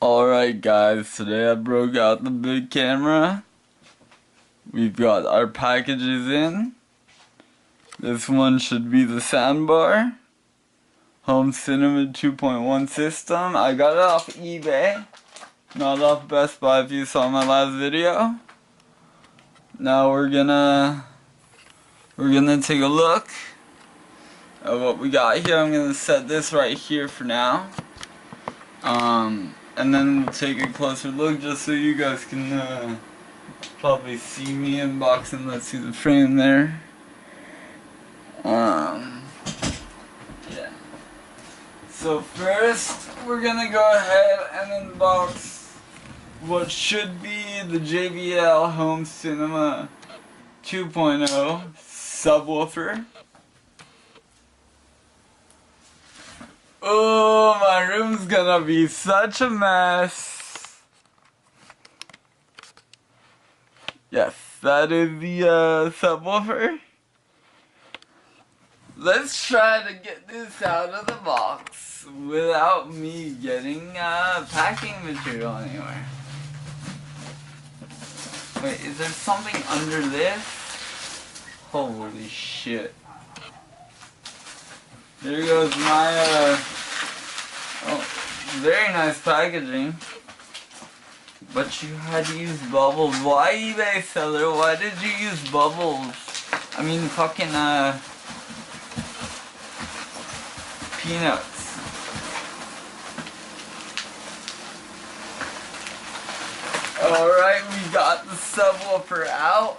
Alright guys, today I broke out the big camera. We've got our packages in. This one should be the soundbar. Home Cinema 2.1 system. I got it off eBay, not off Best Buy if you saw my last video. Now we're gonna take a look at what we got here. I'm gonna set this right here for now. And then we'll take a closer look just so you guys can probably see me unboxing. Let's see the frame there. Yeah. So first, we're gonna go ahead and unbox what should be the JBL Home Cinema 2.0 subwoofer. Oh, my room's gonna be such a mess. Yes, that is the subwoofer. Let's try to get this out of the box without me getting packing material anywhere. Wait, is there something under this? Holy shit. There goes my, oh, very nice packaging. But you had to use bubbles. Why, eBay seller? Why did you use bubbles? I mean, fucking, peanuts. Alright, we got the subwoofer out.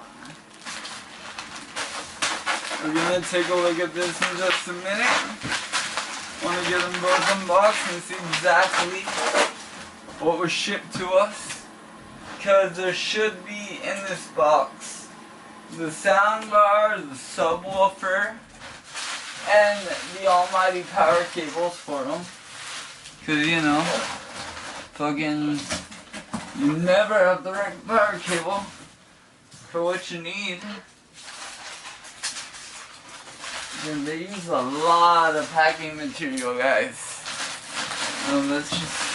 We're gonna take a look at this in just a minute. Wanna get them both unboxed and see exactly what was shipped to us. Cause there should be in this box the soundbar, the subwoofer, and the almighty power cables for them. Cause you know, fucking, you never have the right power cable for what you need. And they use a lot of packing material, guys. So let's just...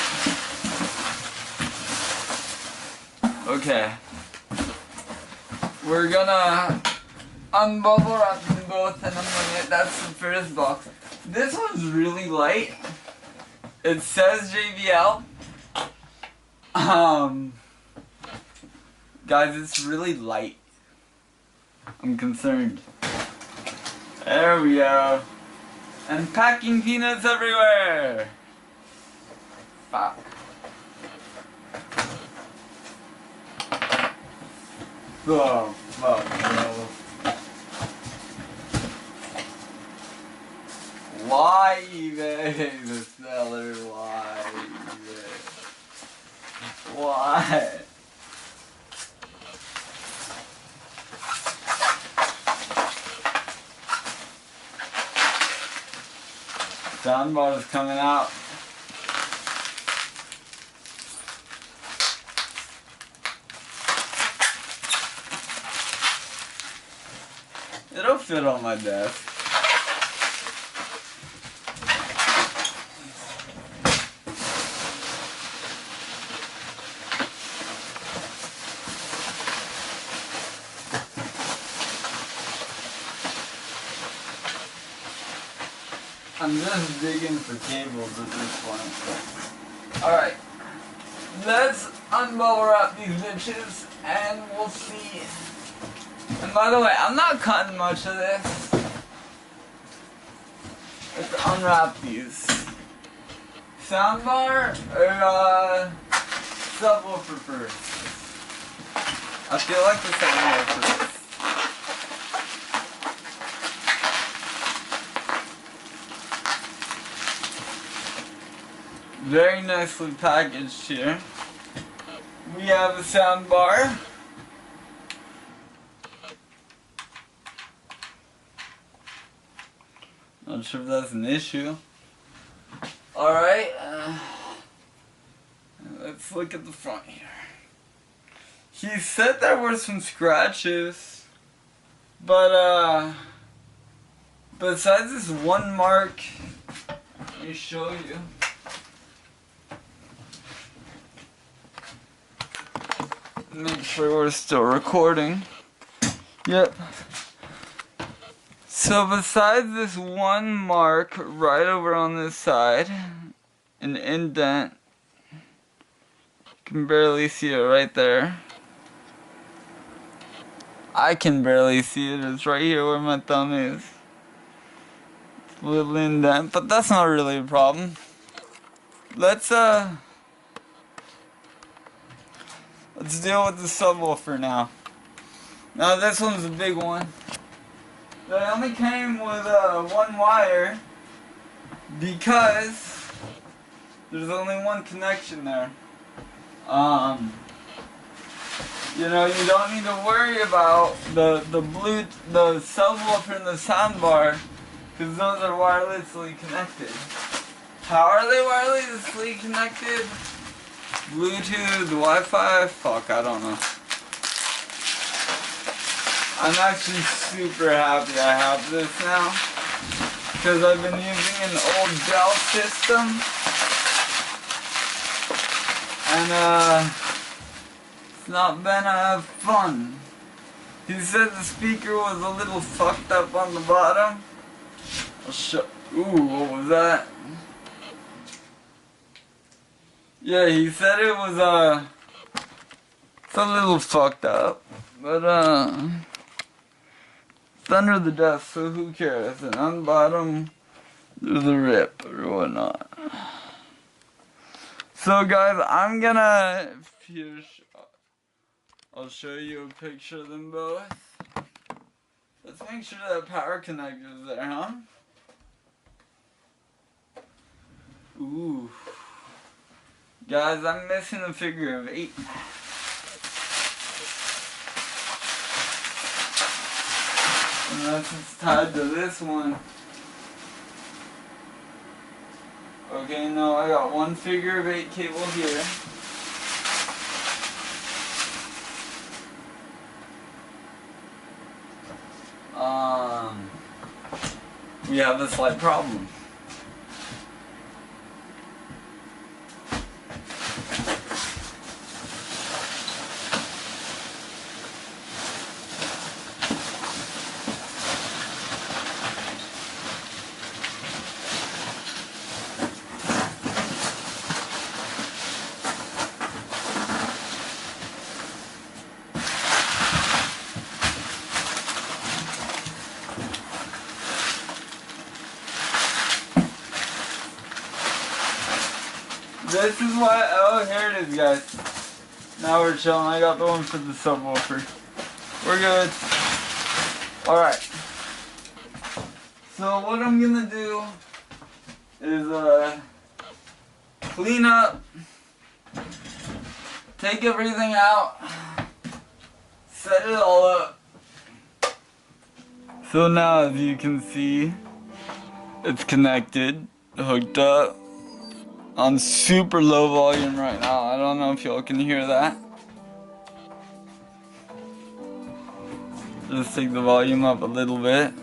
Okay. We're gonna unbubble wrap them both in a minute. That's the first box. This one's really light. It says JBL. Guys, it's really light. I'm concerned. There we go. And packing peanuts everywhere. Fuck. Oh, fuck, no. Why eBay the seller? Why eBay? Why? Soundbar is coming out. It'll fit on my desk. I'm just digging for cables at this point. Alright. Let's unbubble wrap these bitches and we'll see. And by the way, I'm not cutting much of this. Let's unwrap these. Soundbar or subwoofer first? I feel like the subwoofer first. Very nicely packaged here. We have a sound bar. Not sure if that's an issue. Alright, let's look at the front here. He said there were some scratches, but besides this one mark, let me show you. make sure we're still recording. Yep. So besides this one mark right over on this side, an indent, you can barely see it right there. I can barely see it, it's right here where my thumb is. It's a little indent, but that's not really a problem. Let's deal with the subwoofer now. Now this one's a big one. They only came with one wire because there's only one connection there. You know, you don't need to worry about the subwoofer and the soundbar because those are wirelessly connected. How are they wirelessly connected? Bluetooth, Wi-Fi? Fuck, I don't know. I'm actually super happy I have this now because I've been using an old Dell system and it's not been fun. He said the speaker was a little fucked up on the bottom. I'll show. Ooh, what was that? Yeah, he said it was it's a little fucked up, but it's under the desk, so who cares? And on the bottom, there's a rip or whatnot. So guys, I'm gonna, I'll show you a picture of them both. Let's make sure that power connector is there, huh? Ooh. Guys, I'm missing a figure of 8. Unless it's tied to this one. Okay, no, I got one figure of 8 cable here. We have a slight problem. This is why, oh, here it is, guys. Now we're chilling. I got the one for the subwoofer. We're good. Alright. So what I'm gonna do is clean up, take everything out, set it all up. So now, as you can see, it's connected, hooked up. On super low volume right now. I don't know if y'all can hear that. Just take the volume up a little bit.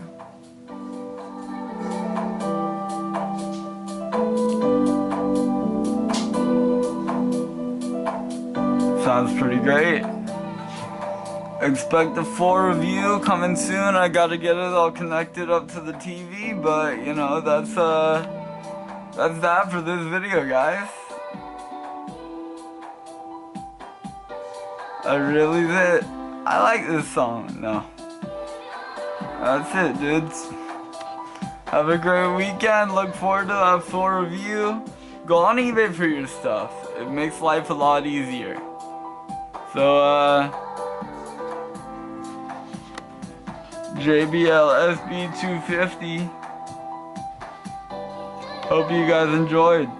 Sounds pretty great. Expect a full review coming soon. I gotta get it all connected up to the TV, but you know, that's that for this video, guys. I really did. I like this song. No. That's it, dudes. Have a great weekend. Look forward to that full review. Go on eBay for your stuff. It makes life a lot easier. So, JBL SB250. Hope you guys enjoyed.